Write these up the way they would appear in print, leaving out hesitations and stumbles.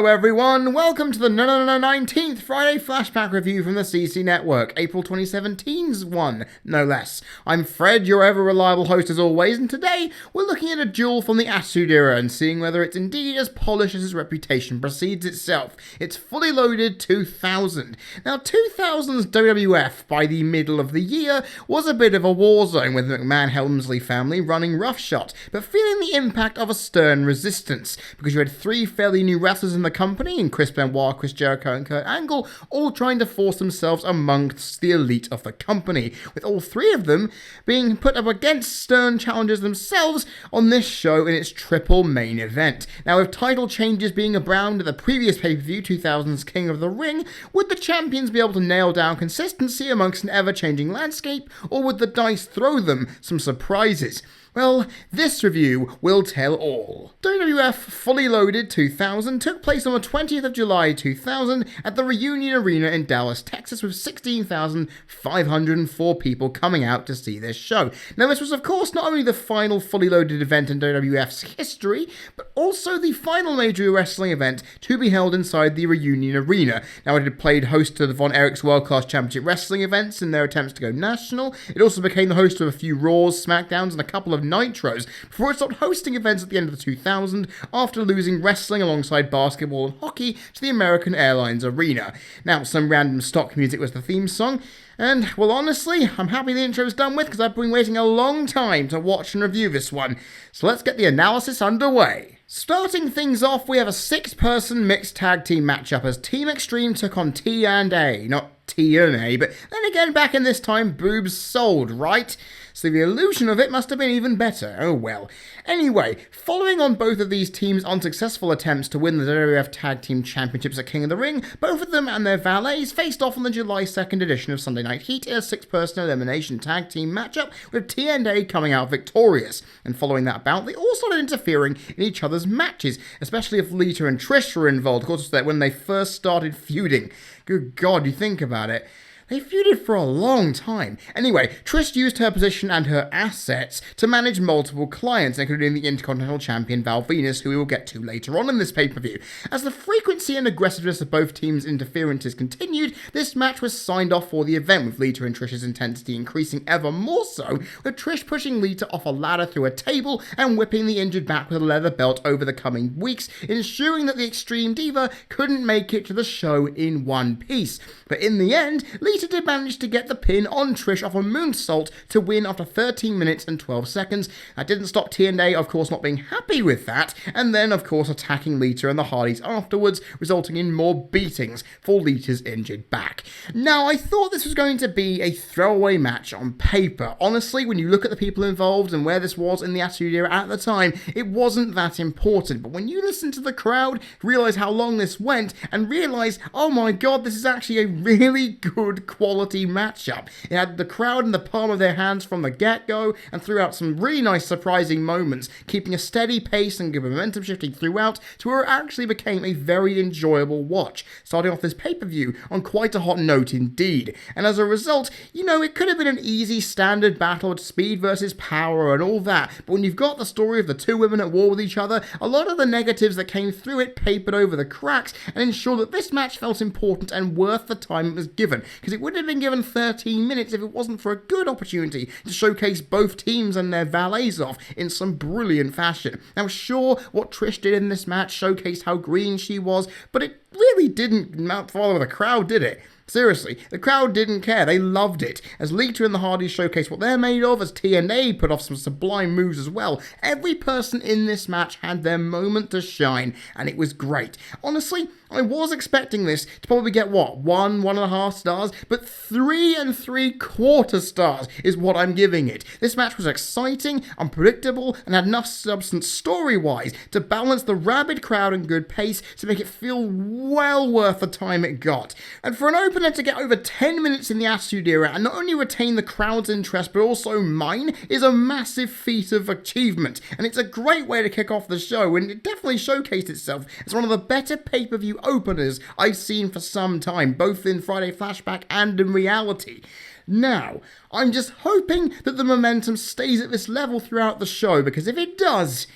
Hello everyone, welcome to the 19th Friday Flashback review from the CC Network, April 2017's one, no less. I'm Fred, your ever-reliable host as always, and today we're looking at a duel from the Attitude Era and seeing whether it's indeed as polished as its reputation precedes itself. It's fully loaded 2000. Now 2000's WWF by the middle of the year was a bit of a war zone with the McMahon-Helmsley family running roughshod, but feeling the impact of a stern resistance, because you had three fairly new wrestlers in the company, in Chris Benoit, Chris Jericho and Kurt Angle, all trying to force themselves amongst the elite of the company, with all three of them being put up against stern challengers themselves on this show in its triple main event. Now, with title changes being around at the previous pay-per-view, 2000's King of the Ring, would the champions be able to nail down consistency amongst an ever-changing landscape, or would the dice throw them some surprises? Well, this review will tell all. WWF Fully Loaded 2000 took place on the 20th of July 2000 at the Reunion Arena in Dallas, Texas, with 16,504 people coming out to see this show. Now, this was, of course, not only the final Fully Loaded event in WWF's history, but also the final major wrestling event to be held inside the Reunion Arena. Now, it had played host to the Von Erich's World Class Championship Wrestling events in their attempts to go national. It also became the host of a few Raws, SmackDowns, and a couple of Nitros, before it stopped hosting events at the end of the 2000 after losing wrestling alongside basketball and hockey to the American Airlines Arena. Now, some random stock music was the theme song, and, well, honestly, I'm happy the intro's done with, because I've been waiting a long time to watch and review this one. So let's get the analysis underway. Starting things off, we have a 6-person mixed tag team matchup as Team Extreme took on T&A, not T&A, but then again, back in this time, boobs sold, right? So the illusion of it must have been even better. Oh well. Anyway, following on both of these teams' unsuccessful attempts to win the WWF Tag Team Championships at King of the Ring, both of them and their valets faced off on the July 2nd edition of Sunday Night Heat in a 6-person elimination tag team matchup, with T&A coming out victorious. And following that bout, they all started interfering in each other's matches, especially if Lita and Trish were involved. Of course, that when they first started feuding. Good God, you think about it. They feuded for a long time. Anyway, Trish used her position and her assets to manage multiple clients, including the Intercontinental Champion Val Venis, who we will get to later on in this pay-per-view. As the frequency and aggressiveness of both teams' interferences continued, this match was signed off for the event, with Lita and Trish's intensity increasing ever more so, with Trish pushing Lita off a ladder through a table and whipping the injured back with a leather belt over the coming weeks, ensuring that the Extreme Diva couldn't make it to the show in one piece. But in the end, Lita did manage to get the pin on Trish off a moonsault to win after 13 minutes and 12 seconds. That didn't stop T&A, of course, not being happy with that, and then, of course, attacking Lita and the Hardys afterwards, resulting in more beatings for Lita's injured back. Now, I thought this was going to be a throwaway match on paper. Honestly, when you look at the people involved and where this was in the Attitude Era at the time, it wasn't that important. But when you listen to the crowd, realise how long this went, and realise, oh my god, this is actually a really good quality matchup. It had the crowd in the palm of their hands from the get-go, and throughout some really nice surprising moments, keeping a steady pace and momentum shifting throughout to where it actually became a very enjoyable watch, starting off this pay-per-view on quite a hot note indeed. And as a result, you know, it could have been an easy standard battle of speed versus power and all that, but when you've got the story of the two women at war with each other, a lot of the negatives that came through it papered over the cracks and ensured that this match felt important and worth the time it was given, because it would have been given 13 minutes if it wasn't for a good opportunity to showcase both teams and their valets off in some brilliant fashion. Now, sure, what Trish did in this match showcased how green she was, but it really didn't follow the crowd, did it? Seriously, the crowd didn't care. They loved it. As Lita and the Hardys showcased what they're made of, as T&A put off some sublime moves as well, every person in this match had their moment to shine, and it was great. Honestly, I was expecting this to probably get, 1.5 stars, but 3 3/4 stars is what I'm giving it. This match was exciting, unpredictable, and had enough substance story-wise to balance the rabid crowd and good pace to make it feel well worth the time it got. And for an opener to get over 10 minutes in the Attitude Era and not only retain the crowd's interest but also mine is a massive feat of achievement, and it's a great way to kick off the show, and it definitely showcased itself as one of the better pay-per-view openers I've seen for some time, both in Friday Flashback and in reality. Now, I'm just hoping that the momentum stays at this level throughout the show, because if it does,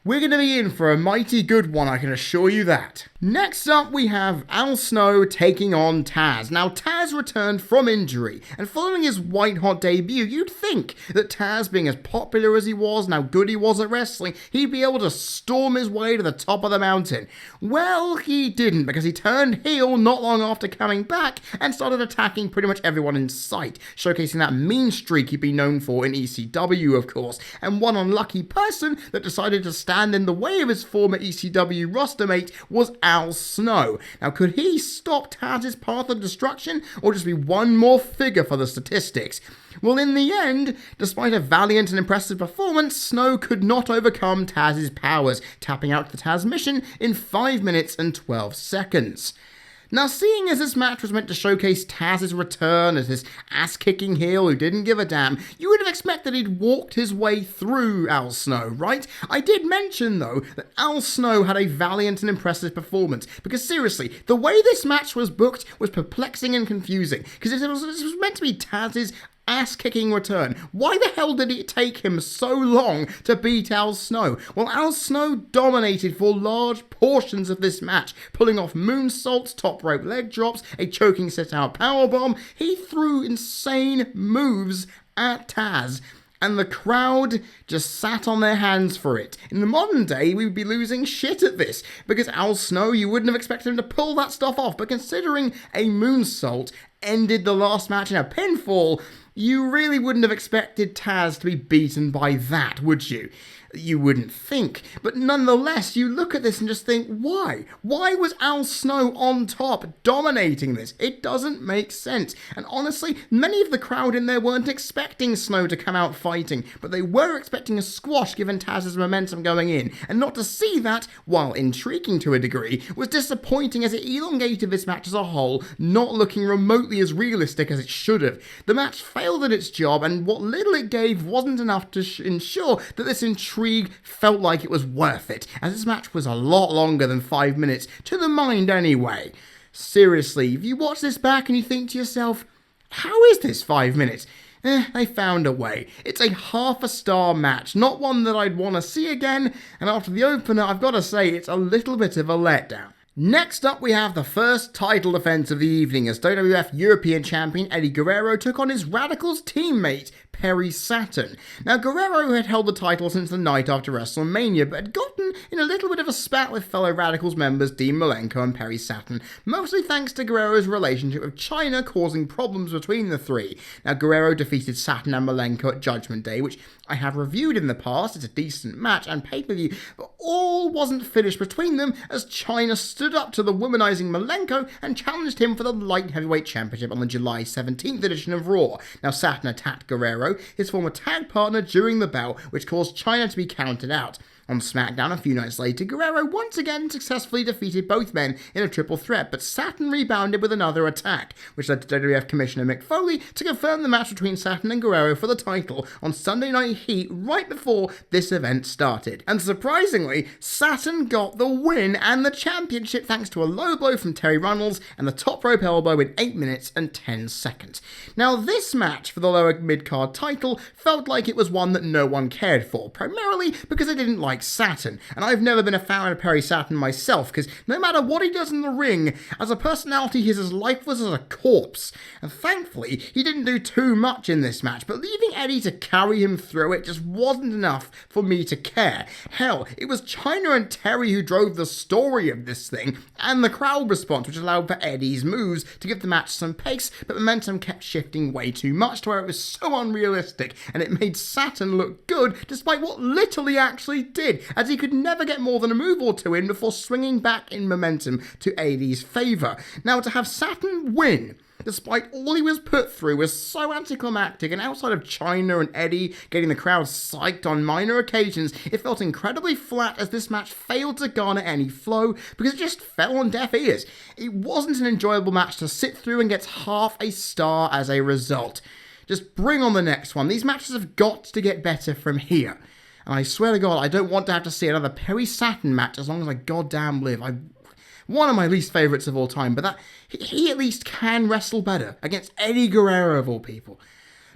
We're going to be in for a mighty good one, I can assure you that. Next up, we have Al Snow taking on Taz. Now, Taz returned from injury, and following his white-hot debut, you'd think that Taz, being as popular as he was and how good he was at wrestling, he'd be able to storm his way to the top of the mountain. Well, he didn't, because he turned heel not long after coming back and started attacking pretty much everyone in sight, showcasing that mean streak he'd been known for in ECW, of course, and one unlucky person that decided to stand in the way of his former ECW roster mate was Al Snow. Now, could he stop Taz's path of destruction, or just be one more figure for the statistics? Well, in the end, despite a valiant and impressive performance, Snow could not overcome Taz's powers, tapping out the Taz mission in 5 minutes and 12 seconds. Now, seeing as this match was meant to showcase Taz's return as his ass-kicking heel who didn't give a damn, you would have expected he'd walked his way through Al Snow, right? I did mention, though, that Al Snow had a valiant and impressive performance, because seriously, the way this match was booked was perplexing and confusing, because this was meant to be Taz's ass-kicking return. Why the hell did it take him so long to beat Al Snow? Well, Al Snow dominated for large portions of this match, pulling off moonsaults, top rope leg drops, a choking sit-out powerbomb. He threw insane moves at Taz, and the crowd just sat on their hands for it. In the modern day, we would be losing shit at this, because Al Snow, you wouldn't have expected him to pull that stuff off, but considering a moonsault ended the last match in a pinfall, you really wouldn't have expected Taz to be beaten by that, would you? You wouldn't think. But nonetheless, you look at this and just think, why? Why was Al Snow on top, dominating this? It doesn't make sense. And honestly, many of the crowd in there weren't expecting Snow to come out fighting, but they were expecting a squash given Taz's momentum going in. And not to see that, while intriguing to a degree, was disappointing as it elongated this match as a whole, not looking remotely as realistic as it should have. The match failed at its job, and what little it gave wasn't enough to ensure that this intrigue felt like it was worth it, as this match was a lot longer than 5 minutes, to the mind anyway. Seriously, if you watch this back and you think to yourself, how is this 5 minutes? They found a way. It's a half-a-star match, not one that I'd want to see again, and after the opener, I've got to say it's a little bit of a letdown. Next up, we have the first title defense of the evening as WWF European Champion Eddie Guerrero took on his Radicals teammate, Perry Saturn. Now, Guerrero had held the title since the night after WrestleMania, but had gotten in a little bit of a spat with fellow Radicals members Dean Malenko and Perry Saturn, mostly thanks to Guerrero's relationship with China causing problems between the three. Now, Guerrero defeated Saturn and Malenko at Judgment Day, which I have reviewed in the past. It's a decent match and pay-per-view, but all wasn't finished between them as China stood up to the womanizing Malenko and challenged him for the Light Heavyweight Championship on the July 17th edition of Raw. Now, Saturn attacked Guerrero, his former tag partner, during the bout, which caused China to be counted out. On SmackDown a few nights later, Guerrero once again successfully defeated both men in a triple threat, but Saturn rebounded with another attack, which led to WWF Commissioner Mick Foley to confirm the match between Saturn and Guerrero for the title on Sunday Night Heat right before this event started. And surprisingly, Saturn got the win and the championship thanks to a low blow from Terry Runnels and the top rope elbow in 8 minutes and 10 seconds. Now, this match for the lower mid-card title felt like it was one that no one cared for, primarily because I didn't like Saturn, and I've never been a fan of Perry Saturn myself, because no matter what he does in the ring, as a personality he's as lifeless as a corpse, and thankfully he didn't do too much in this match, but leaving Eddie to carry him through it just wasn't enough for me to care. Hell, it was Chyna and Terry who drove the story of this thing, and the crowd response, which allowed for Eddie's moves to give the match some pace, but momentum kept shifting way too much to where it was so unrealistic, and it made Saturn look good despite what little he actually did, as he could never get more than a move or two in before swinging back in momentum to Eddie's favour. Now, to have Saturn win, despite all he was put through, was so anticlimactic, and outside of Chyna and Eddie getting the crowd psyched on minor occasions, it felt incredibly flat as this match failed to garner any flow because it just fell on deaf ears. It wasn't an enjoyable match to sit through and gets half a star as a result. Just bring on the next one. These matches have got to get better from here. And I swear to God, I don't want to have to see another Perry Saturn match as long as I goddamn live. One of my least favourites of all time, but that he at least can wrestle better against Eddie Guerrero of all people.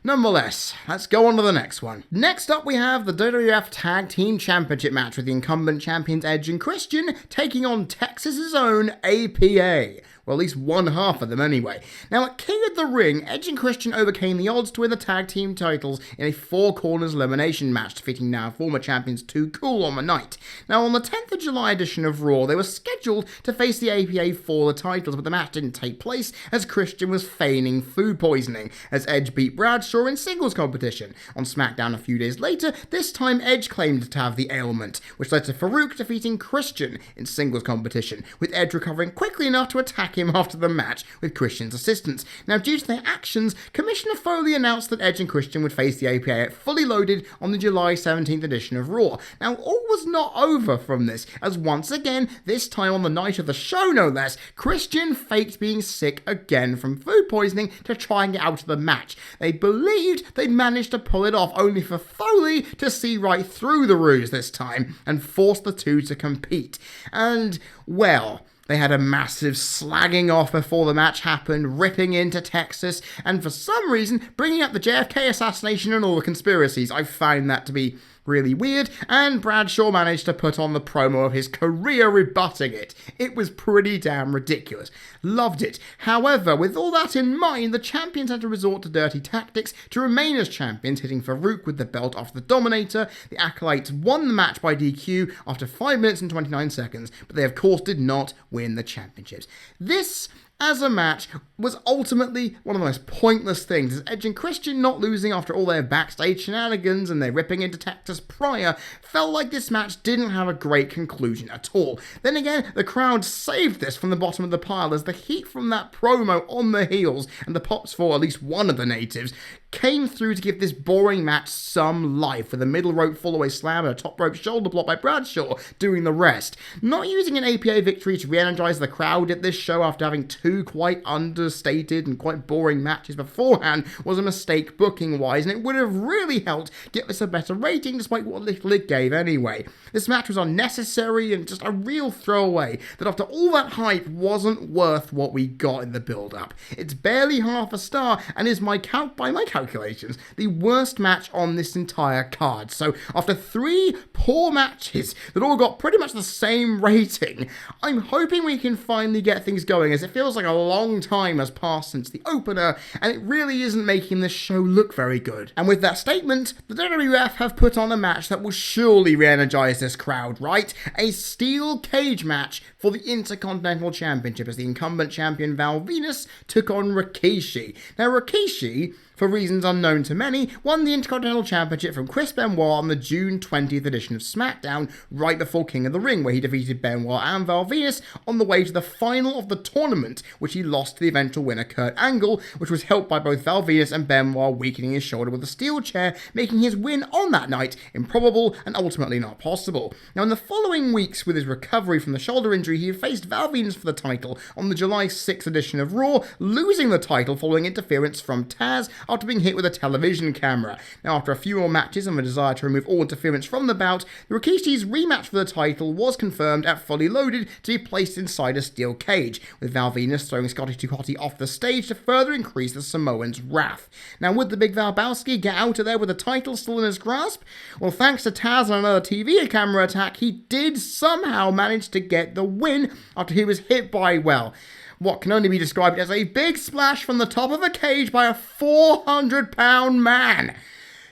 Nonetheless, let's go on to the next one. Next up, we have the WWF Tag Team Championship match with the incumbent champions Edge and Christian taking on Texas's own APA. Well, at least one half of them anyway. Now, at King of the Ring, Edge and Christian overcame the odds to win the tag team titles in a four corners elimination match, defeating now former champions Too Cool on the night. Now, on the 10th of July edition of Raw, they were scheduled to face the APA for the titles, but the match didn't take place as Christian was feigning food poisoning, as Edge beat Bradshaw in singles competition. On SmackDown a few days later, this time Edge claimed to have the ailment, which led to Farouk defeating Christian in singles competition, with Edge recovering quickly enough to attack him after the match with Christian's assistance. Now, due to their actions, Commissioner Foley announced that Edge and Christian would face the APA at Fully Loaded on the July 17th edition of Raw. Now, all was not over from this, as once again, this time on the night of the show no less, Christian faked being sick again from food poisoning to try and get out of the match. They believed they'd managed to pull it off, only for Foley to see right through the ruse this time and force the two to compete. And, well, they had a massive slagging off before the match happened, ripping into Texas, and for some reason bringing up the JFK assassination and all the conspiracies. I find that to be really weird, and Bradshaw managed to put on the promo of his career rebutting it. It was pretty damn ridiculous. Loved it. However, with all that in mind, the champions had to resort to dirty tactics to remain as champions, hitting Farouk with the belt off the Dominator. The Acolytes won the match by DQ after 5 minutes and 29 seconds, but they of course did not win the championships. This, as a match, was ultimately one of the most pointless things, as Edge and Christian not losing after all their backstage shenanigans and their ripping into Texas prior felt like this match didn't have a great conclusion at all. Then again, the crowd saved this from the bottom of the pile as the heat from that promo on the heels and the pops for at least one of the natives came through to give this boring match some life, with a middle rope fallaway slam and a top rope shoulder block by Bradshaw doing the rest. Not using an APA victory to re-energize the crowd at this show after having two quite understated and quite boring matches beforehand was a mistake booking-wise, and it would have really helped get this a better rating despite what little it gave anyway. This match was unnecessary and just a real throwaway that after all that hype wasn't worth what we got in the build-up. It's barely half a star and is by my calculations, the worst match on this entire card. So after 3 poor matches that all got pretty much the same rating, I'm hoping we can finally get things going, as it feels like a long time has passed since the opener and it really isn't making this show look very good. And with that statement, the WWF have put on a match that will surely re-energize this crowd, right? A steel cage match for the Intercontinental Championship as the incumbent champion Val Venis took on Rikishi. Now, Rikishi, for reasons unknown to many, won the Intercontinental Championship from Chris Benoit on the June 20th edition of SmackDown, right before King of the Ring, where he defeated Benoit and Val Venis on the way to the final of the tournament, which he lost to the eventual winner Kurt Angle, which was helped by both Val Venis and Benoit weakening his shoulder with a steel chair, making his win on that night improbable and ultimately not possible. Now, in the following weeks, with his recovery from the shoulder injury, he faced Val Venis for the title on the July 6th edition of Raw, losing the title following interference from Taz after being hit with a television camera. Now, after a few more matches and a desire to remove all interference from the bout, Rikishi's rematch for the title was confirmed at Fully Loaded to be placed inside a steel cage, with Val Venis throwing Scotty 2 Hotty off the stage to further increase the Samoan's wrath. Now, would the Big Valbowski get out of there with the title still in his grasp? Well, thanks to Taz and another TV camera attack, he did somehow manage to get the win after he was hit by, well, what can only be described as a big splash from the top of a cage by a 400-pound man.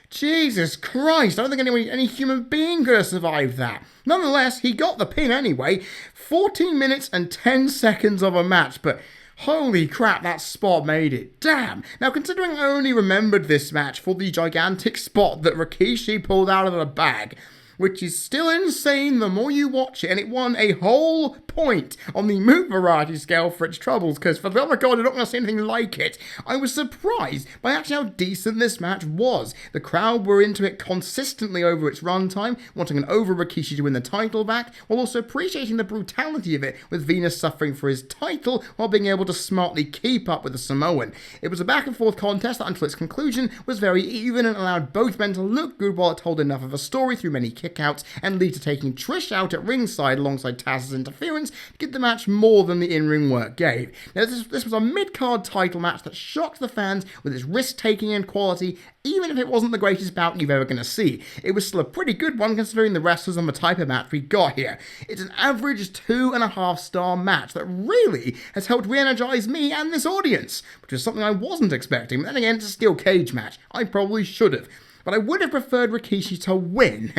Jesus Christ, I don't think any human being could have survived that. Nonetheless, he got the pin anyway. 14 minutes and 10 seconds of a match, but holy crap, that spot made it. Damn. Now, considering I only remembered this match for the gigantic spot that Rikishi pulled out of the bag, which is still insane the more you watch it, and it won a whole point on the move variety scale for its troubles, because for the love of God, you're not going to see anything like it. I was surprised by actually how decent this match was. The crowd were into it consistently over its runtime, wanting an over Rikishi to win the title back, while also appreciating the brutality of it, with Venis suffering for his title while being able to smartly keep up with the Samoan. It was a back and forth contest that until its conclusion was very even and allowed both men to look good while it told enough of a story through many kickouts and lead to taking Trish out at ringside alongside Taz's interference to give the match more than the in-ring work gave. Now, this was a mid-card title match that shocked the fans with its risk-taking and quality, even if it wasn't the greatest bout you've ever going to see. It was still a pretty good one considering the wrestlers and the type of match we got here. It's an average 2.5-star match that really has helped re-energize me and this audience, which was something I wasn't expecting. But then again, it's a steel cage match. I probably should have. But I would have preferred Rikishi to win,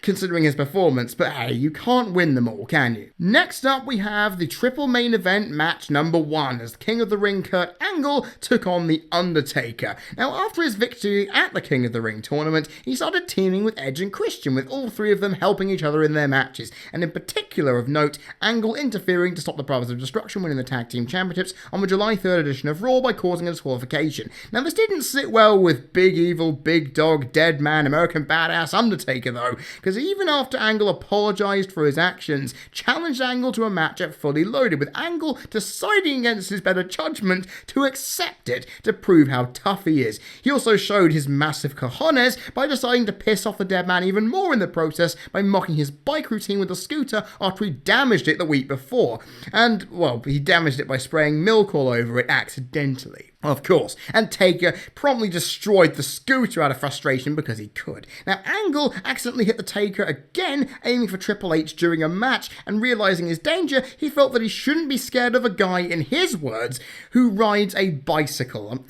considering his performance, but hey, you can't win them all, can you? Next up, we have the triple main event match number 1, as the King of the Ring Kurt Angle took on the Undertaker. Now, after his victory at the King of the Ring tournament, he started teaming with Edge and Christian, with all three of them helping each other in their matches, and in particular of note, Angle interfering to stop the Brothers of Destruction winning the Tag Team Championships on the July 3rd edition of Raw by causing a disqualification. Now, this didn't sit well with Big Evil, Big Dog, Dead Man, American Badass Undertaker, though, because even after Angle apologised for his actions, challenged Angle to a match at Fully Loaded, with Angle deciding against his better judgment to accept it to prove how tough he is. He also showed his massive cojones by deciding to piss off the Dead Man even more in the process by mocking his bike routine with a scooter after he damaged it the week before. And, well, he damaged it by spraying milk all over it accidentally. Of course, and Taker promptly destroyed the scooter out of frustration because he could. Now, Angle accidentally hit the Taker again, aiming for Triple H during a match, and realising his danger, he felt that he shouldn't be scared of a guy, in his words, who rides a bicycle.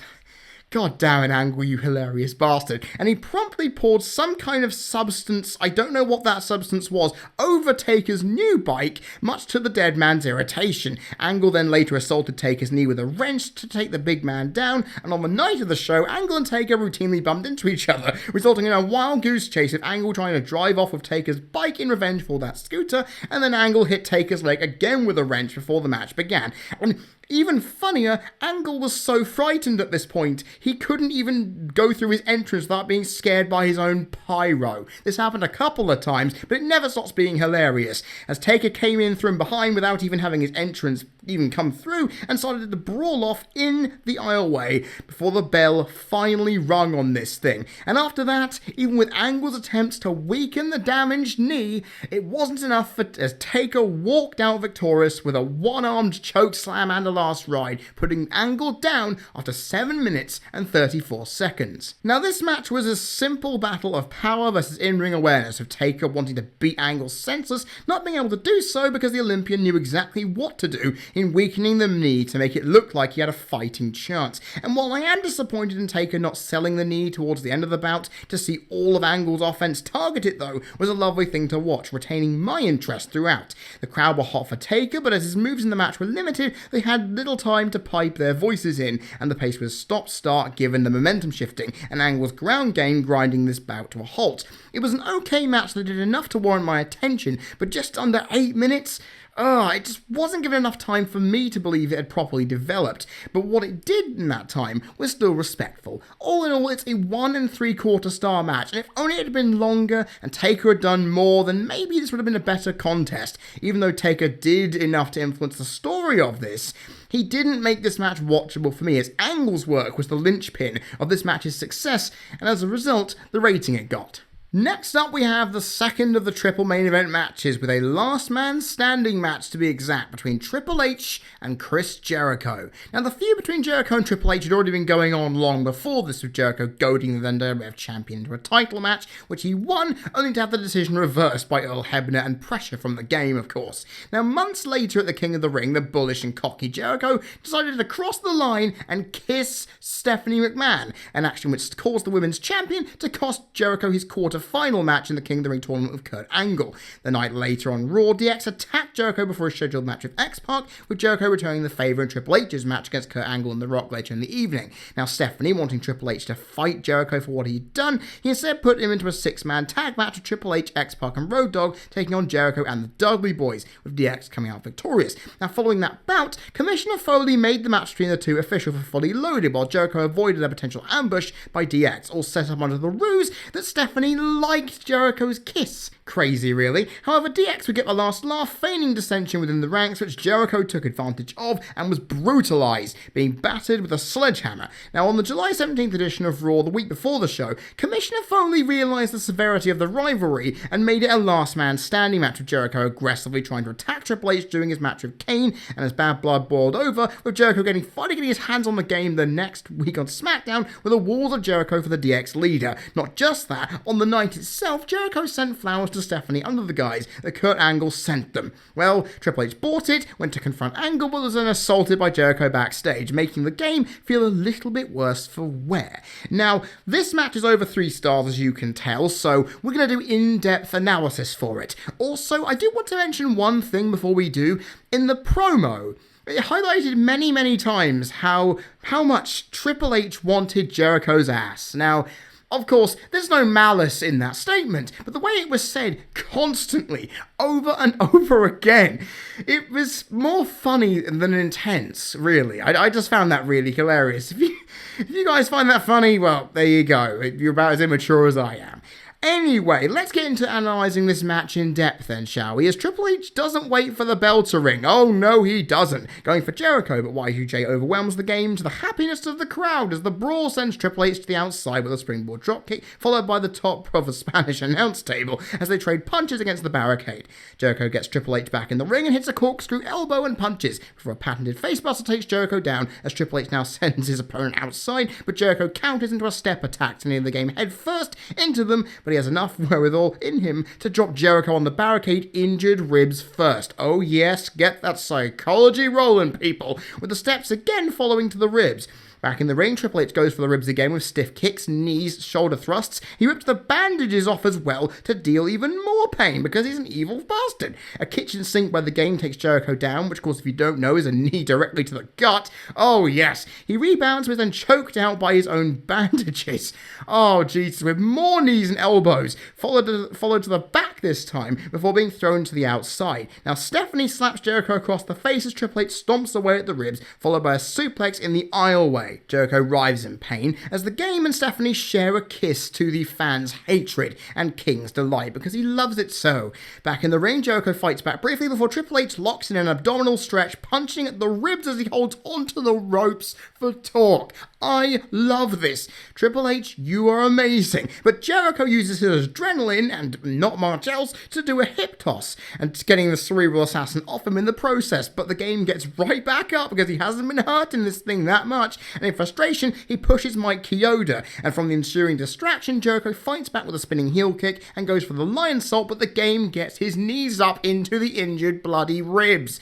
God damn it, Angle, you hilarious bastard. And he promptly poured some kind of substance, I don't know what that substance was, over Taker's new bike, much to the Dead Man's irritation. Angle then later assaulted Taker's knee with a wrench to take the big man down, and on the night of the show, Angle and Taker routinely bumped into each other, resulting in a wild goose chase of Angle trying to drive off with Taker's bike in revenge for that scooter, and then Angle hit Taker's leg again with a wrench before the match began. And even funnier, Angle was so frightened at this point, he couldn't even go through his entrance without being scared by his own pyro. This happened a couple of times, but it never stops being hilarious, as Taker came in from behind without even having his entrance even come through, and started to brawl off in the aisleway before the bell finally rung on this thing. And after that, even with Angle's attempts to weaken the damaged knee, it wasn't enough as Taker walked out victorious with a one-armed choke slam and a last ride, putting Angle down after 7 minutes and 34 seconds. Now, this match was a simple battle of power versus in-ring awareness, of Taker wanting to beat Angle senseless, not being able to do so because the Olympian knew exactly what to do in weakening the knee to make it look like he had a fighting chance. And while I am disappointed in Taker not selling the knee towards the end of the bout, to see all of Angle's offense targeted, though, was a lovely thing to watch, retaining my interest throughout. The crowd were hot for Taker, but as his moves in the match were limited, they had little time to pipe their voices in, and the pace was stop-start given the momentum shifting, and Angle's ground game grinding this bout to a halt. It was an okay match that did enough to warrant my attention, but just under 8 minutes? It just wasn't given enough time for me to believe it had properly developed, but what it did in that time was still respectful. All in all, it's a 1 3/4 star match, and if only it had been longer and Taker had done more, then maybe this would have been a better contest. Even though Taker did enough to influence the story of this, he didn't make this match watchable for me, as Angle's work was the linchpin of this match's success, and as a result, the rating it got. Next up, we have the second of the triple main event matches, with a last man standing match to be exact between Triple H and Chris Jericho. Now, the feud between Jericho and Triple H had already been going on long before this, with Jericho goading the WWF champion into a title match, which he won, only to have the decision reversed by Earl Hebner and pressure from the game, of course. Now, months later at the King of the Ring, the bullish and cocky Jericho decided to cross the line and kiss Stephanie McMahon, an action which caused the women's champion to cost Jericho his quarter-final match in the King of the Ring tournament with Kurt Angle. The night later on Raw, DX attacked Jericho before a scheduled match with X-Pac, with Jericho returning the favour in Triple H's match against Kurt Angle and The Rock later in the evening. Now, Stephanie, wanting Triple H to fight Jericho for what he'd done, he instead put him into a 6-man tag match with Triple H, X-Pac and Road Dogg taking on Jericho and the Dudley Boys, with DX coming out victorious. Now, following that bout, Commissioner Foley made the match between the two official for Fully Loaded, while Jericho avoided a potential ambush by DX, all set up under the ruse that Stephanie liked Jericho's kiss. Crazy, really. However, DX would get the last laugh, feigning dissension within the ranks, which Jericho took advantage of and was brutalized, being battered with a sledgehammer. Now, on the July 17th edition of Raw, the week before the show, Commissioner Foley realized the severity of the rivalry and made it a last man standing match, with Jericho aggressively trying to attack Triple H during his match with Kane, and as bad blood boiled over, with Jericho finally getting his hands on the game the next week on SmackDown with the Walls of Jericho for the DX leader. Not just that, on the night itself, Jericho sent flowers to Stephanie under the guise that Kurt Angle sent them. Well, Triple H bought it, went to confront Angle, but was then assaulted by Jericho backstage, making the game feel a little bit worse for wear. Now, this match is over 3 stars, as you can tell, so we're going to do in-depth analysis for it. Also, I do want to mention one thing before we do. In the promo, it highlighted many times how much Triple H wanted Jericho's ass. Now, of course, there's no malice in that statement, but the way it was said constantly, over and over again, it was more funny than intense, really. I just found that really hilarious. If you guys find that funny, well, there you go. You're about as immature as I am. Anyway, let's get into analysing this match in depth then, shall we? As Triple H doesn't wait for the bell to ring. Oh no, he doesn't. Going for Jericho, but Y2J overwhelms the game to the happiness of the crowd as the brawl sends Triple H to the outside with a springboard dropkick, followed by the top of a Spanish announce table as they trade punches against the barricade. Jericho gets Triple H back in the ring and hits a corkscrew elbow and punches before a patented facebuster takes Jericho down as Triple H now sends his opponent outside, but Jericho counters into a step attack to nail the game head first into them, but he has enough wherewithal in him to drop Jericho on the barricade, injured ribs first. Oh yes, get that psychology rolling, people, with the steps again following to the ribs. Back in the ring, Triple H goes for the ribs again with stiff kicks, knees, shoulder thrusts. He rips the bandages off as well to deal even more pain because he's an evil bastard. A kitchen sink where the game takes Jericho down, which of course if you don't know is a knee directly to the gut. Oh yes, he rebounds with and choked out by his own bandages. Oh Jesus, with more knees and elbows, followed to the back this time before being thrown to the outside. Now Stephanie slaps Jericho across the face as Triple H stomps away at the ribs, followed by a suplex in the aisleway. Jericho writhes in pain as the game and Stephanie share a kiss to the fans' hatred and King's delight because he loves it so. Back in the ring, Jericho fights back briefly before Triple H locks in an abdominal stretch, punching at the ribs as he holds onto the ropes for torque. I love this. Triple H, you are amazing. But Jericho uses his adrenaline and not much else to do a hip toss and getting the cerebral assassin off him in the process. But the game gets right back up because he hasn't been hurting this thing that much. And in frustration, he pushes Mike Chioda. And from the ensuing distraction, Jericho fights back with a spinning heel kick and goes for the lion salt, but the game gets his knees up into the injured bloody ribs.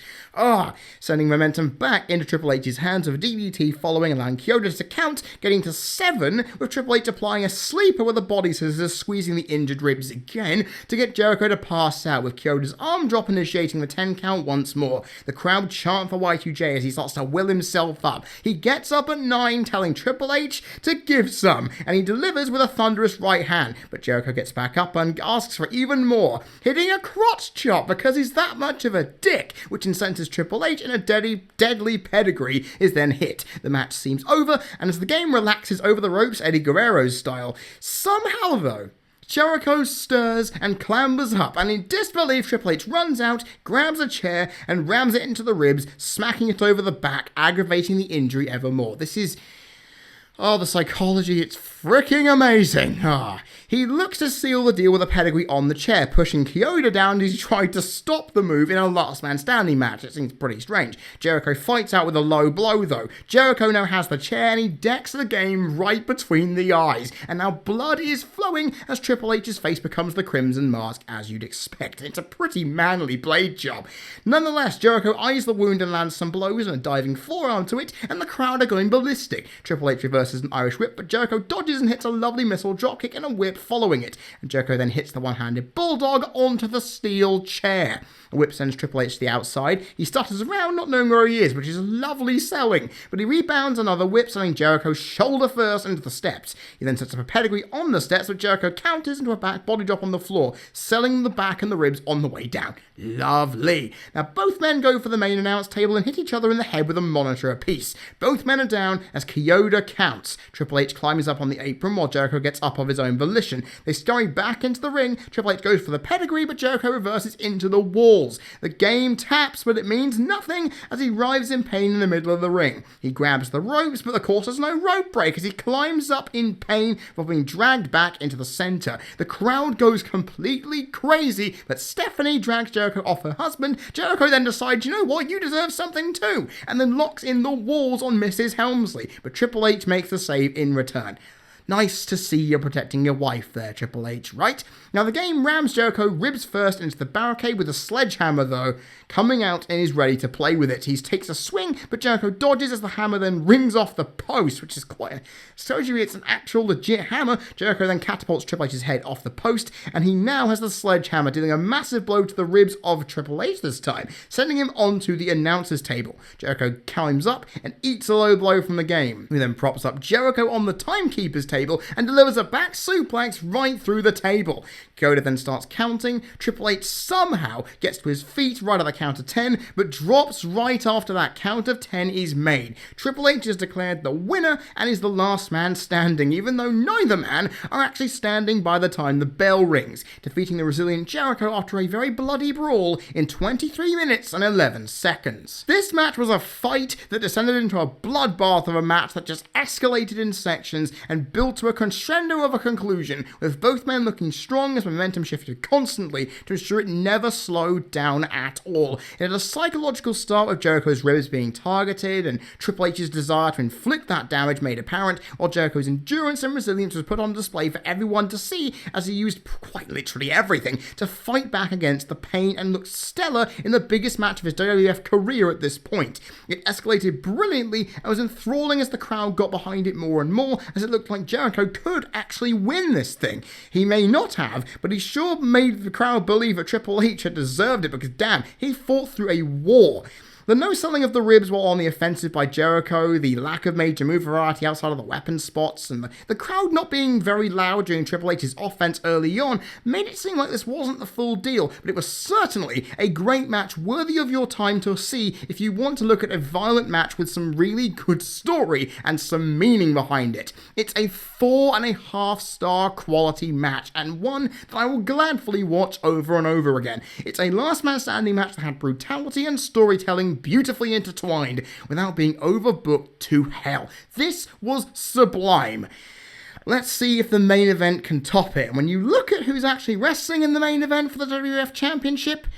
Sending momentum back into Triple H's hands with a DDT following, allowing Chioda to count, getting to 7, with Triple H applying a sleeper with the body scissors, squeezing the injured ribs again to get Jericho to pass out, with Chioda's arm drop initiating the 10 count once more. The crowd chant for Y2J as he starts to will himself up. He gets up at 9, telling Triple H to give some, and he delivers with a thunderous right hand, but Jericho gets back up and asks for even more, hitting a crotch chop because he's that much of a dick, which incenses Triple H, and a deadly pedigree is then hit. The match seems over, and as the game relaxes over the ropes, Eddie Guerrero's style, somehow though, Jericho stirs and clambers up, and in disbelief, Triple H runs out, grabs a chair, and rams it into the ribs, smacking it over the back, aggravating the injury ever more. This is... the psychology, it's freaking amazing. He looks to seal the deal with a pedigree on the chair, pushing Chioda down as he tried to stop the move in a last man standing match. It seems pretty strange. Jericho fights out with a low blow though. Jericho now has the chair and he decks the game right between the eyes. And now blood is flowing as Triple H's face becomes the Crimson Mask, as you'd expect. It's a pretty manly blade job. Nonetheless, Jericho eyes the wound and lands some blows and a diving forearm to it, and the crowd are going ballistic. Triple H reverses an Irish whip, but Jericho dodges and hits a lovely missile dropkick and a whip following it, and Jericho then hits the one-handed bulldog onto the steel chair. A whip sends Triple H to the outside. He stutters around, not knowing where he is, which is lovely selling, but he rebounds another whip, sending Jericho shoulder first into the steps. He then sets up a pedigree on the steps, but Jericho counters into a back body drop on the floor, selling the back and the ribs on the way down. Lovely. Now both men go for the main announce table and hit each other in the head with a monitor apiece. Both men are down as Chioda counts. Triple H climbs up on the apron while Jericho gets up of his own volition. They scurry back into the ring. Triple H goes for the pedigree, but Jericho reverses into the walls. The game taps, but it means nothing as he writhes in pain in the middle of the ring. He grabs the ropes, but of course there's no rope break as he climbs up in pain before being dragged back into the center. The crowd goes completely crazy, but Stephanie drags Jericho off her husband. Jericho then decides, you know what, you deserve something too, and then locks in the walls on Mrs. Helmsley, but Triple H makes the save in return. Nice to see you're protecting your wife there, Triple H, right? Now the game rams Jericho ribs first into the barricade with a sledgehammer though, coming out and is ready to play with it. He takes a swing, but Jericho dodges as the hammer then rings off the post, which is quite a surgery. It's an actual legit hammer. Jericho then catapults Triple H's head off the post, and he now has the sledgehammer, dealing a massive blow to the ribs of Triple H this time, sending him onto the announcer's table. Jericho climbs up and eats a low blow from the game. He then props up Jericho on the timekeeper's table and delivers a back suplex right through the table. Coda then starts counting. Triple H somehow gets to his feet right at the count of 10, but drops right after that count of 10 is made. Triple H is declared the winner and is the last man standing, even though neither man are actually standing by the time the bell rings, defeating the resilient Jericho after a very bloody brawl in 23 minutes and 11 seconds. This match was a fight that descended into a bloodbath of a match that just escalated in sections and built to a crescendo of a conclusion, with both men looking strong as momentum shifted constantly to ensure it never slowed down at all. It had a psychological start with Jericho's ribs being targeted and Triple H's desire to inflict that damage made apparent, while Jericho's endurance and resilience was put on display for everyone to see as he used quite literally everything to fight back against the pain and looked stellar in the biggest match of his WWF career at this point. It escalated brilliantly and was enthralling as the crowd got behind it more and more, as it looked like Jericho could actually win this thing. He may not have, but he sure made the crowd believe that Triple H had deserved it, because damn, he fought through a war. The no-selling of the ribs while on the offensive by Jericho, the lack of major move variety outside of the weapon spots, and the crowd not being very loud during Triple H's offense early on made it seem like this wasn't the full deal, but it was certainly a great match worthy of your time to see if you want to look at a violent match with some really good story and some meaning behind it. It's a 4.5-star quality match, and one that I will gladly watch over and over again. It's a last man standing match that had brutality and storytelling beautifully intertwined without being overbooked to hell. This was sublime. Let's see if the main event can top it. When you look at who's actually wrestling in the main event for the WWF Championship,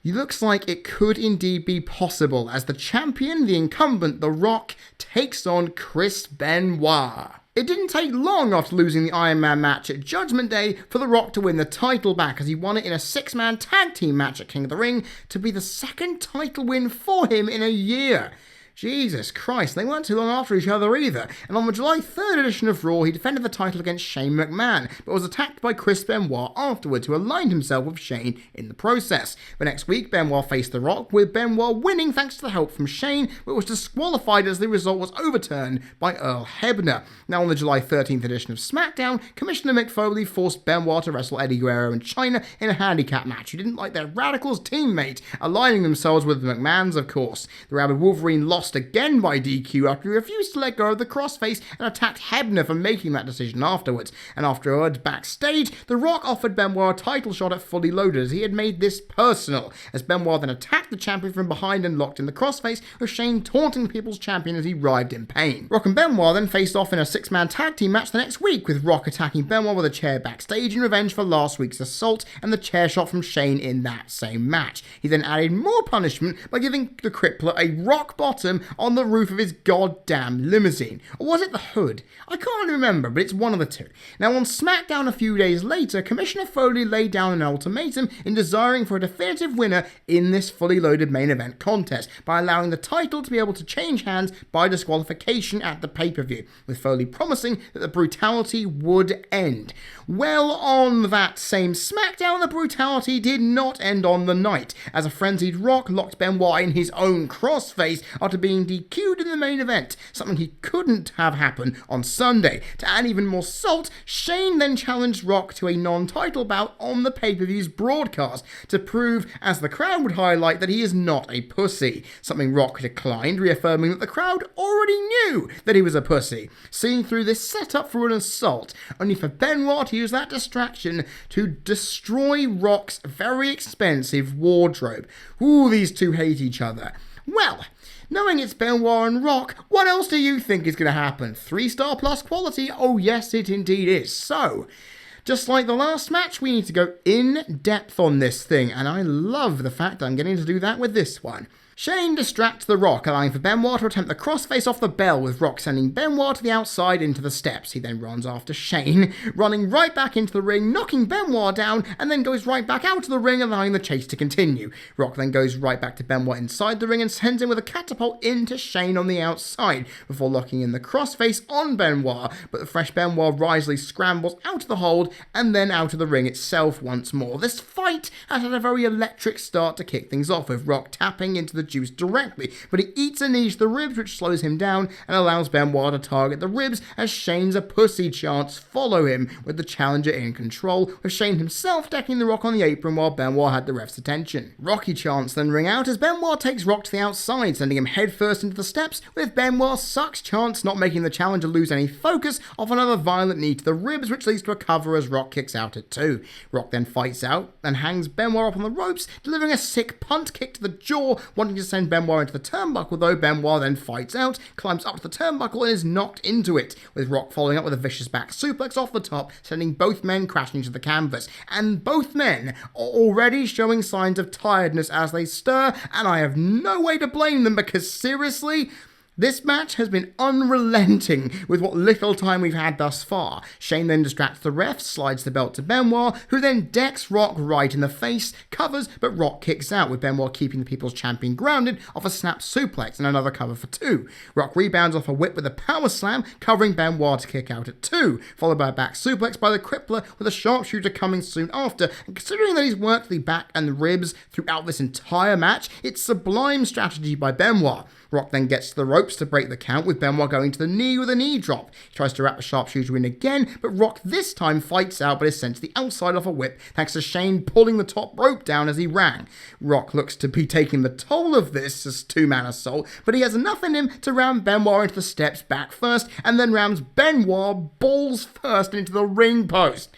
it looks like it could indeed be possible, as the champion, the incumbent, The Rock, takes on Chris Benoit. It didn't take long after losing the Iron Man match at Judgment Day for The Rock to win the title back, as he won it in a 6-man tag team match at King of the Ring to be the second title win for him in a year. Jesus Christ, they weren't too long after each other either, and on the July 3rd edition of Raw, he defended the title against Shane McMahon, but was attacked by Chris Benoit afterwards, who aligned himself with Shane in the process. The next week, Benoit faced The Rock, with Benoit winning thanks to the help from Shane, but was disqualified as the result was overturned by Earl Hebner. Now on the July 13th edition of SmackDown, Commissioner Mick Foley forced Benoit to wrestle Eddie Guerrero and Chyna in a handicap match. He didn't like their Radicals teammate aligning themselves with the McMahons, of course. The Rabid Wolverine lost again by DQ after he refused to let go of the crossface and attacked Hebner for making that decision afterwards. And afterwards, backstage, The Rock offered Benoit a title shot at Fully Loaded, as he had made this personal, as Benoit then attacked the champion from behind and locked in the crossface, with Shane taunting the People's Champion as he writhed in pain. Rock and Benoit then faced off in a 6-man tag team match the next week, with Rock attacking Benoit with a chair backstage in revenge for last week's assault and the chair shot from Shane in that same match. He then added more punishment by giving the Crippler a rock bottom on the roof of his goddamn limousine. Or was it the hood? I can't remember, but it's one of the two. Now on SmackDown a few days later, Commissioner Foley laid down an ultimatum in desiring for a definitive winner in this Fully Loaded main event contest by allowing the title to be able to change hands by disqualification at the pay-per-view, with Foley promising that the brutality would end. Well, on that same SmackDown, the brutality did not end on the night, as a frenzied Rock locked Benoit in his own crossface after being DQ'd in the main event, something he couldn't have happen on Sunday. To add even more salt, Shane then challenged Rock to a non-title bout on the pay-per-view's broadcast to prove, as the crowd would highlight, that he is not a pussy, something Rock declined, reaffirming that the crowd already knew that he was a pussy, seeing through this setup for an assault, only for Benoit to use that distraction to destroy Rock's very expensive wardrobe. Ooh, these two hate each other. Well, knowing it's Benoit and Rock, what else do you think is going to happen? 3-star plus quality? Oh yes, it indeed is. So, just like the last match, we need to go in depth on this thing, and I love the fact that I'm getting to do that with this one. Shane distracts the Rock, allowing for Benoit to attempt the crossface off the bell, with Rock sending Benoit to the outside into the steps. He then runs after Shane, running right back into the ring, knocking Benoit down, and then goes right back out of the ring, allowing the chase to continue. Rock then goes right back to Benoit inside the ring and sends him with a catapult into Shane on the outside, before locking in the crossface on Benoit, but the fresh Benoit wisely scrambles out of the hold and then out of the ring itself once more. This fight has had a very electric start to kick things off, with Rock tapping into the juice directly, but he eats a knee to the ribs, which slows him down and allows Benoit to target the ribs as Shane's a pussy chants follow him, with the challenger in control, with Shane himself decking the Rock on the apron while Benoit had the ref's attention. Rocky chants then ring out as Benoit takes Rock to the outside, sending him headfirst into the steps, with Benoit sucks chants not making the challenger lose any focus off another violent knee to the ribs, which leads to a cover as Rock kicks out at 2. Rock then fights out and hangs Benoit up on the ropes, delivering a sick punt kick to the jaw, wanting to send Benoit into the turnbuckle, though Benoit then fights out, climbs up to the turnbuckle and is knocked into it, with Rock following up with a vicious back suplex off the top, sending both men crashing to the canvas. And both men are already showing signs of tiredness as they stir, and I have no way to blame them, because seriously, this match has been unrelenting with what little time we've had thus far. Shane then distracts the ref, slides the belt to Benoit, who then decks Rock right in the face, covers, but Rock kicks out, with Benoit keeping the People's Champion grounded off a snap suplex and another cover for 2. Rock rebounds off a whip with a power slam, covering Benoit to kick out at 2, followed by a back suplex by the Crippler, with a sharpshooter coming soon after. And considering that he's worked the back and the ribs throughout this entire match, it's sublime strategy by Benoit. Rock then gets to the ropes to break the count, with Benoit going to the knee with a knee drop. He tries to wrap the sharpshooter in again, but Rock this time fights out but is sent to the outside of a whip, thanks to Shane pulling the top rope down as he rang. Rock looks to be taking the toll of this as two-man assault, but he has enough in him to ram Benoit into the steps back first, and then rams Benoit balls first into the ring post.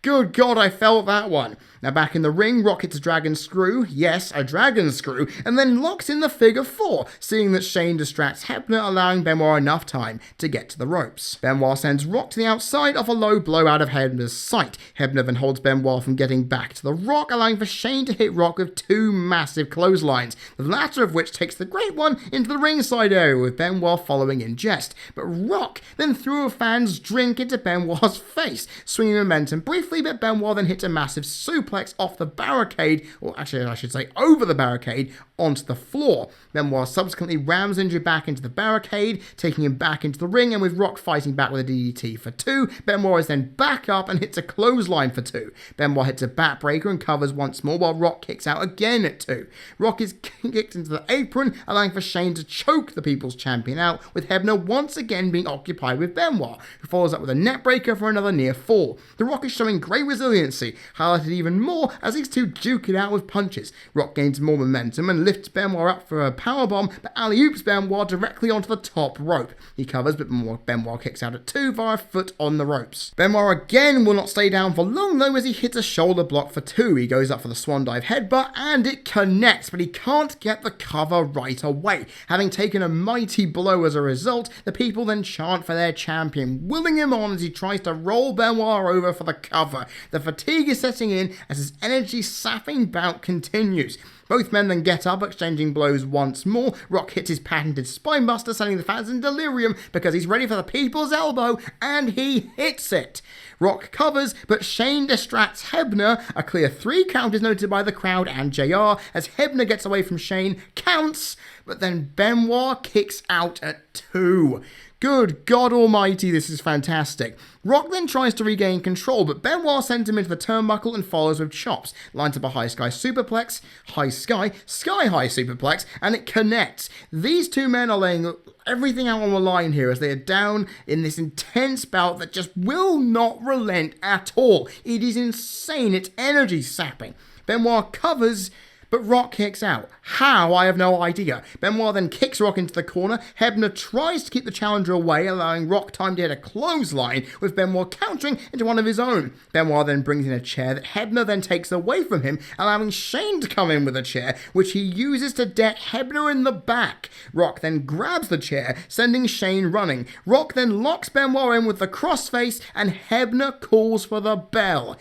Good God, I felt that one. Now back in the ring, Rock hits a dragon screw, yes, a dragon screw, and then locks in the figure 4, seeing that Shane distracts Hebner, allowing Benoit enough time to get to the ropes. Benoit sends Rock to the outside off a low blow out of Hebner's sight. Hebner then holds Benoit from getting back to the Rock, allowing for Shane to hit Rock with 2 massive clotheslines, the latter of which takes the great one into the ringside area, with Benoit following in jest. But Rock then threw a fan's drink into Benoit's face, swinging momentum briefly, but Benoit then hits a massive suplex off the barricade, or actually I should say over the barricade, onto the floor. Benoit subsequently rams injured back into the barricade, taking him back into the ring, and with Rock fighting back with a DDT for 2, Benoit is then back up and hits a clothesline for 2. Benoit hits a backbreaker and covers once more, while Rock kicks out again at 2. Rock is kicked into the apron, allowing for Shane to choke the People's Champion out, with Hebner once again being occupied with Benoit, who follows up with a neckbreaker for another near fall. The Rock is showing great resiliency, highlighted even more as these two duke it out with punches. Rock gains more momentum and lifts Benoit up for a powerbomb, but alley-oops Benoit directly onto the top rope. He covers, but Benoit kicks out at 2 via foot on the ropes. Benoit again will not stay down for long though, as he hits a shoulder block for 2. He goes up for the swan dive headbutt and it connects, but he can't get the cover right away. Having taken a mighty blow as a result, the people then chant for their champion, willing him on as he tries to roll Benoit over for the cover. The fatigue is setting in as his energy-sapping bout continues. Both men then get up, exchanging blows once more. Rock hits his patented spinebuster, sending the fans in delirium because he's ready for the People's Elbow, and he hits it. Rock covers, but Shane distracts Hebner. A clear 3 count is noted by the crowd and JR as Hebner gets away from Shane, counts, but then Benoit kicks out at 2. Good God Almighty, this is fantastic. Rock then tries to regain control, but Benoit sends him into the turnbuckle and follows with chops. Lines up a high sky superplex, sky high superplex, and it connects. These two men are laying everything out on the line here as they are down in this intense bout that just will not relent at all. It is insane. It's energy sapping. Benoit covers, but Rock kicks out. How? I have no idea. Benoit then kicks Rock into the corner. Hebner tries to keep the challenger away, allowing Rock time to hit a clothesline, with Benoit countering into one of his own. Benoit then brings in a chair that Hebner then takes away from him, allowing Shane to come in with a chair, which he uses to deck Hebner in the back. Rock then grabs the chair, sending Shane running. Rock then locks Benoit in with the crossface, and Hebner calls for the bell.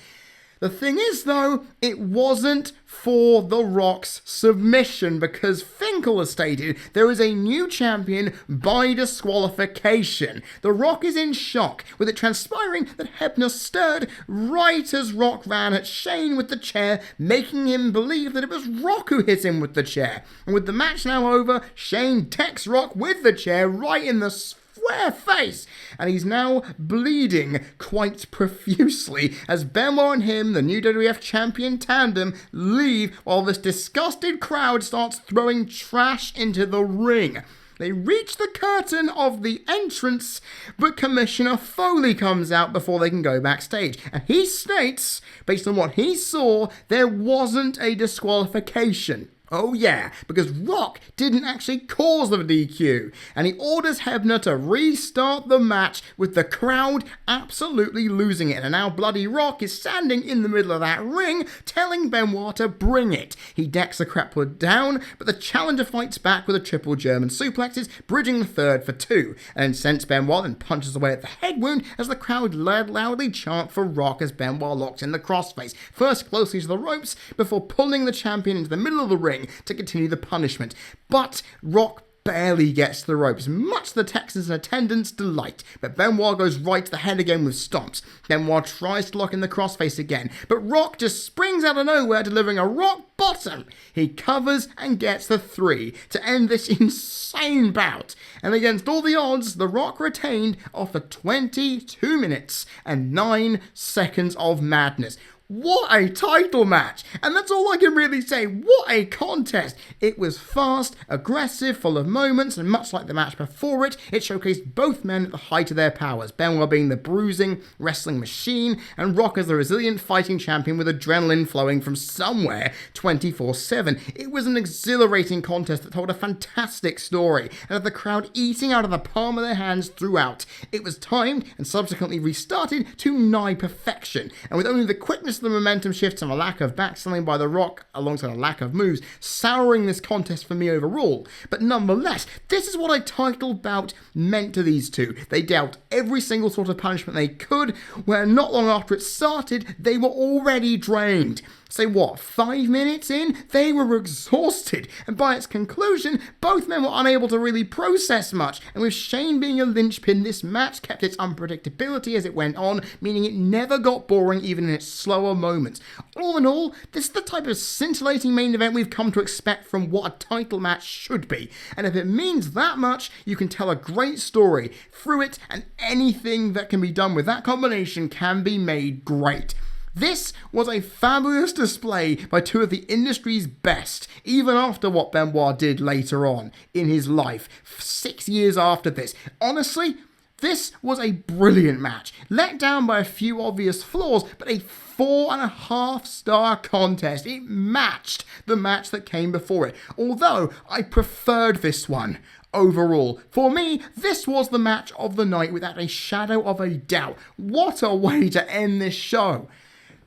The thing is, though, it wasn't for The Rock's submission, because Finkel has stated there is a new champion by disqualification. The Rock is in shock, with it transpiring that Hebner stirred right as Rock ran at Shane with the chair, making him believe that it was Rock who hit him with the chair. And with the match now over, Shane decks Rock with the chair right in the square face, and he's now bleeding quite profusely as Benoit and him, the new WWF champion tandem, leave while this disgusted crowd starts throwing trash into the ring. They reach the curtain of the entrance, but Commissioner Foley comes out before they can go backstage, and he states, based on what he saw, there wasn't a disqualification. Oh yeah, because Rock didn't actually cause the DQ, and he orders Hebner to restart the match with the crowd absolutely losing it, and now Bloody Rock is standing in the middle of that ring telling Benoit to bring it. He decks the crapwood down, but the challenger fights back with a triple German suplexes, bridging the third for 2, and sends Benoit and punches away at the head wound as the crowd loudly chant for Rock as Benoit locks in the crossface, first closely to the ropes before pulling the champion into the middle of the ring to continue the punishment. But Rock barely gets to the ropes, much to the Texans' attendants' delight, but Benoit goes right to the head again with stomps. Benoit tries to lock in the crossface again, but Rock just springs out of nowhere, delivering a rock bottom. He covers and gets the 3 to end this insane bout, and against all the odds, The Rock retained after 22 minutes and 9 seconds of madness. What a title match! And that's all I can really say. What a contest! It was fast, aggressive, full of moments, and much like the match before it, it showcased both men at the height of their powers. Benoit being the bruising, wrestling machine, and Rock as the resilient fighting champion with adrenaline flowing from somewhere 24/7. It was an exhilarating contest that told a fantastic story, and had the crowd eating out of the palm of their hands throughout. It was timed and subsequently restarted to nigh perfection, and with only the quickness the momentum shifts and a lack of backselling by The Rock alongside a lack of moves souring this contest for me overall. But nonetheless, this is what a title bout meant to these two. They dealt every single sort of punishment they could, where not long after it started, they were already drained. Say what, 5 minutes in? They were exhausted, and by its conclusion, both men were unable to really process much, and with Shane being a linchpin, this match kept its unpredictability as it went on, meaning it never got boring even in its slower moments. All in all, this is the type of scintillating main event we've come to expect from what a title match should be, and if it means that much, you can tell a great story through it, and anything that can be done with that combination can be made great. This was a fabulous display by two of the industry's best, even after what Benoit did later on in his life, 6 years after this. Honestly, this was a brilliant match, let down by a few obvious flaws, but a 4.5-star contest. It matched the match that came before it, although I preferred this one. Overall, for me, this was the match of the night without a shadow of a doubt. What a way to end this show.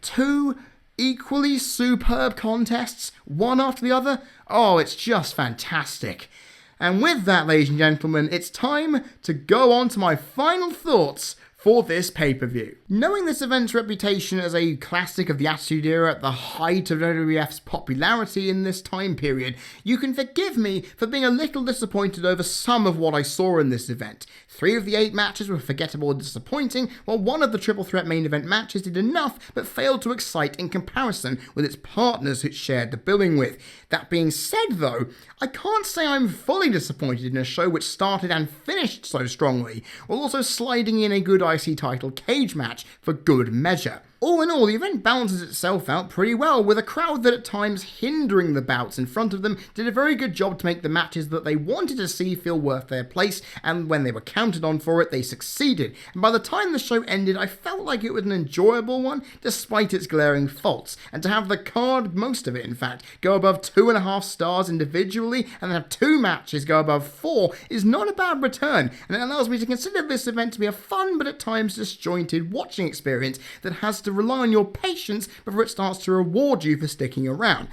2 equally superb contests, one after the other. Oh, it's just fantastic. And with that, ladies and gentlemen, it's time to go on to my final thoughts for this pay-per-view. Knowing this event's reputation as a classic of the Attitude Era at the height of WWF's popularity in this time period, you can forgive me for being a little disappointed over some of what I saw in this event. 3 of the 8 matches were forgettable and disappointing, while one of the triple threat main event matches did enough but failed to excite in comparison with its partners it shared the billing with. That being said though, I can't say I'm fully disappointed in a show which started and finished so strongly, while also sliding in a good IC title cage match for good measure. All in all, the event balances itself out pretty well, with a crowd that at times hindering the bouts in front of them did a very good job to make the matches that they wanted to see feel worth their place, and when they were counted on for it, they succeeded. And by the time the show ended, I felt like it was an enjoyable one, despite its glaring faults, and to have the card, most of it in fact, go above 2.5 stars individually, and then have 2 matches go above 4 is not a bad return, and it allows me to consider this event to be a fun but at times disjointed watching experience that has to rely on your patience before it starts to reward you for sticking around.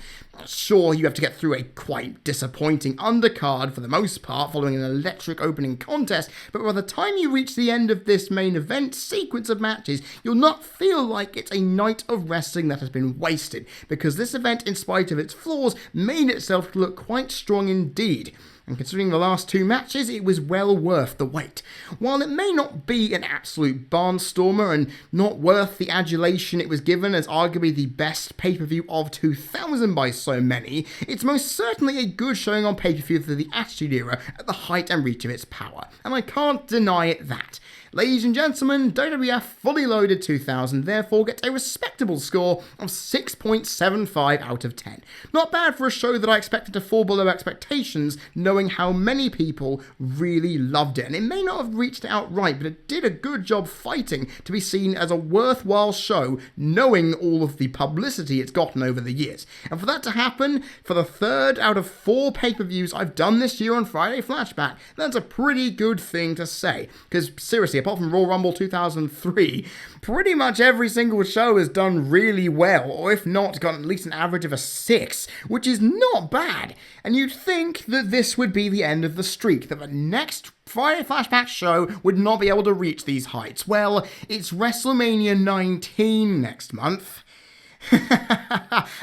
Sure, you have to get through a quite disappointing undercard for the most part following an electric opening contest, but by the time you reach the end of this main event sequence of matches, you'll not feel like it's a night of wrestling that has been wasted, because this event, in spite of its flaws, made itself look quite strong indeed. And considering the last 2 matches, it was well worth the wait. While it may not be an absolute barnstormer and not worth the adulation it was given as arguably the best pay-per-view of 2000 by so many, it's most certainly a good showing on pay-per-view for the Attitude Era at the height and reach of its power, and I can't deny it that. Ladies and gentlemen, WWF Fully Loaded 2000 therefore gets a respectable score of 6.75 out of 10. Not bad for a show that I expected to fall below expectations, knowing how many people really loved it. And it may not have reached it outright, but it did a good job fighting to be seen as a worthwhile show, knowing all of the publicity it's gotten over the years. And for that to happen for the 3rd out of 4 pay-per-views I've done this year on Friday Flashback, that's a pretty good thing to say. Because seriously, apart from Royal Rumble 2003, pretty much every single show has done really well, or if not, got at least an average of a 6, which is not bad. And you'd think that this would be the end of the streak, that the next Friday Flashback show would not be able to reach these heights. Well, it's WrestleMania 19 next month.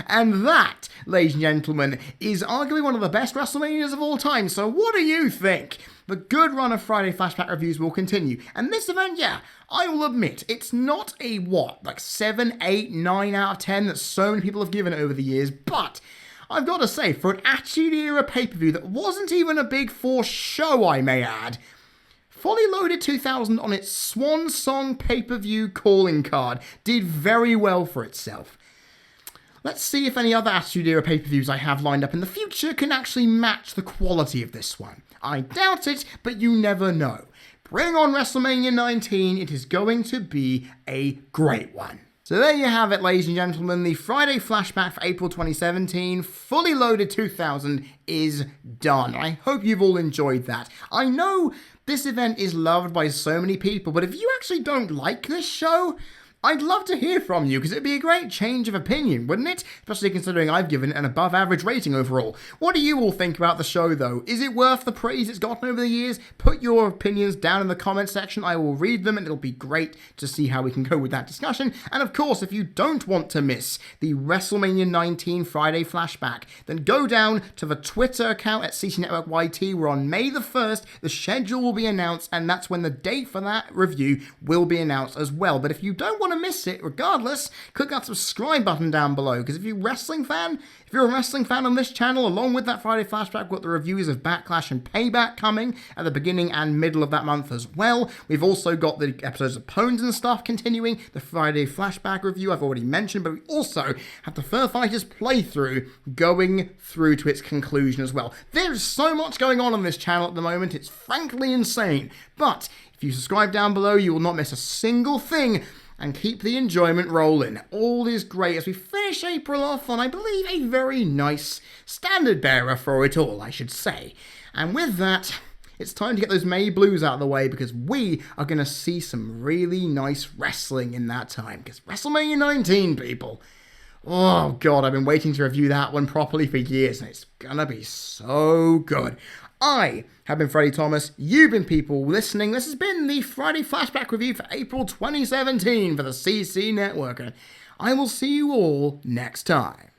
And that, ladies and gentlemen, is arguably one of the best WrestleManias of all time, so what do you think? The good run of Friday Flashback reviews will continue, and this event, yeah, I will admit, it's not a, 7, 8, 9 out of 10 that so many people have given it over the years, but I've got to say, for an Attitude Era pay-per-view that wasn't even a Big 4 show, I may add, Fully Loaded 2000 on its Swan Song pay-per-view calling card did very well for itself. Let's see if any other Attitude Era pay-per-views I have lined up in the future can actually match the quality of this one. I doubt it, but you never know. Bring on WrestleMania 19, it is going to be a great one. So there you have it, ladies and gentlemen, the Friday Flashback for April 2017, Fully Loaded 2000 is done. I hope you've all enjoyed that. I know this event is loved by so many people, but if you actually don't like this show, I'd love to hear from you, because it'd be a great change of opinion, wouldn't it? Especially considering I've given it an above-average rating overall. What do you all think about the show, though? Is it worth the praise it's gotten over the years? Put your opinions down in the comment section. I will read them, and it'll be great to see how we can go with that discussion. And of course, if you don't want to miss the WrestleMania 19 Friday Flashback, then go down to the Twitter account at CC Network YT, where on May the 1st, the schedule will be announced, and that's when the date for that review will be announced as well. But if you don't want to miss it, regardless, click that subscribe button down below, because if you're a wrestling fan on this channel, along with that Friday Flashback, we've got the reviews of Backlash and Payback coming at the beginning and middle of that month as well. We've also got the episodes of Pones and stuff continuing, the Friday Flashback review I've already mentioned, but we also have the Fur Fighters playthrough going through to its conclusion as well. There's so much going on this channel at the moment, it's frankly insane, but if you subscribe down below, you will not miss a single thing, and keep the enjoyment rolling. All is great as we finish April off on, I believe, a very nice standard bearer for it all, I should say. And with that, it's time to get those May Blues out of the way, because we are going to see some really nice wrestling in that time. Because WrestleMania 19, people. Oh god, I've been waiting to review that one properly for years, and it's gonna be so good. I have been Freddie Thomas, you've been people listening. This has been the Friday Flashback review for April 2017 for the CC Network, and I will see you all next time.